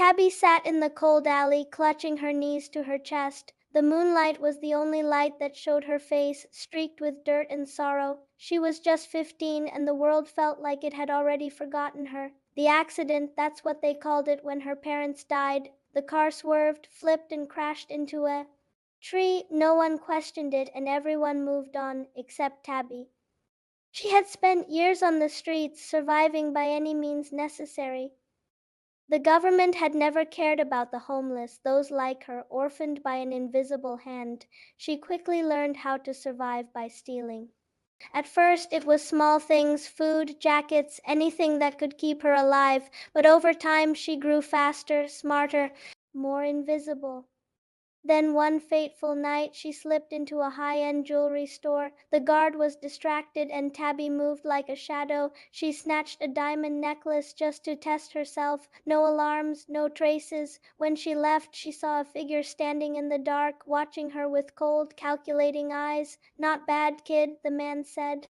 Tabby sat in the cold alley, clutching her knees to her chest. The moonlight was the only light that showed her face, streaked with dirt and sorrow. She was just 15, and the world felt like it had already forgotten her. The accident, that's what they called it when her parents died. The car swerved, flipped, and crashed into a tree. No one questioned it, and everyone moved on, except Tabby. She had spent years on the streets, surviving by any means necessary. The government had never cared about the homeless, those like her, orphaned by an invisible hand. She quickly learned how to survive by stealing. At first, it was small things, food, jackets, anything that could keep her alive, but over time she grew faster, smarter, more invisible. Then one fateful night she slipped into a high-end jewelry store. The guard was distracted and Tabby moved like a shadow. She snatched a diamond necklace just to test herself. No alarms, no traces. When she left, she saw a figure standing in the dark, watching her with cold, calculating eyes. "Not bad, kid," the man said.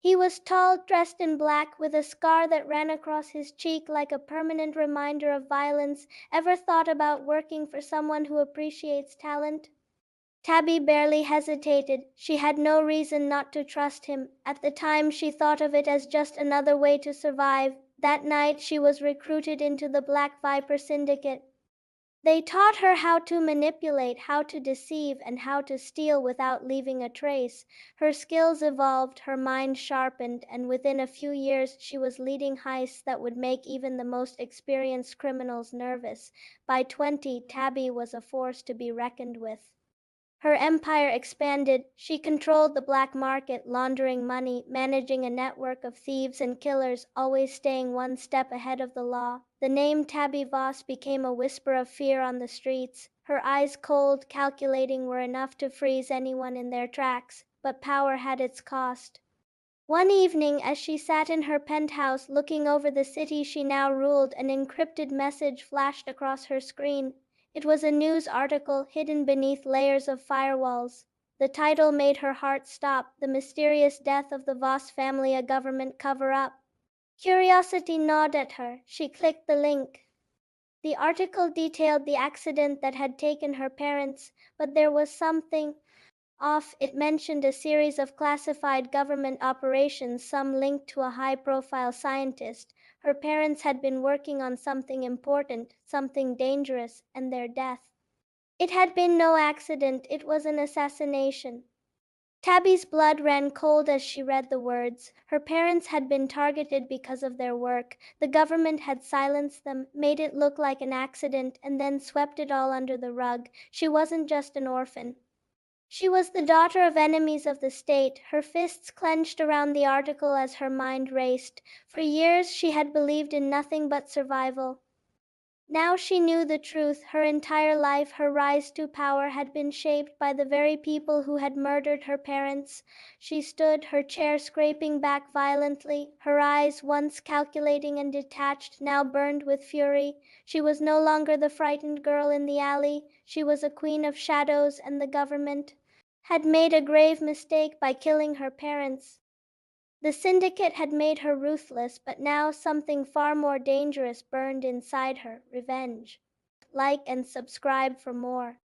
He was tall, dressed in black, with a scar that ran across his cheek like a permanent reminder of violence. "Ever thought about working for someone who appreciates talent?" Tabby barely hesitated. She had no reason not to trust him. At the time, she thought of it as just another way to survive. That night, she was recruited into the Black Viper Syndicate. They taught her how to manipulate, how to deceive, and how to steal without leaving a trace. Her skills evolved, her mind sharpened, and within a few years she was leading heists that would make even the most experienced criminals nervous. By 20, Tabby was a force to be reckoned with. Her empire expanded. She controlled the black market, laundering money, managing a network of thieves and killers, always staying one step ahead of the law. The name Tabby Voss became a whisper of fear on the streets. Her eyes, cold, calculating, were enough to freeze anyone in their tracks. But power had its cost. One evening, as she sat in her penthouse looking over the city she now ruled, an encrypted message flashed across her screen. It was a news article hidden beneath layers of firewalls. The title made her heart stop: "The Mysterious Death of the Voss Family, a Government Cover-Up." Curiosity gnawed at her. She clicked the link. The article detailed the accident that had taken her parents, but there was something off. It mentioned a series of classified government operations, some linked to a high-profile scientist. Her parents had been working on something important, something dangerous, and their death. It had been no accident, it was an assassination. Tabby's blood ran cold as she read the words. Her parents had been targeted because of their work. The government had silenced them, made it look like an accident, and then swept it all under the rug. She wasn't just an orphan. She was the daughter of enemies of the state. Her fists clenched around the article as her mind raced. For years she had believed in nothing but survival. Now she knew the truth. Her entire life, her rise to power, had been shaped by the very people who had murdered her parents. She stood, her chair scraping back violently. Her eyes, once calculating and detached, now burned with fury. She was no longer the frightened girl in the alley. She was a queen of shadows, and the government had made a grave mistake by killing her parents. The syndicate had made her ruthless, but now something far more dangerous burned inside her: revenge. Like and subscribe for more.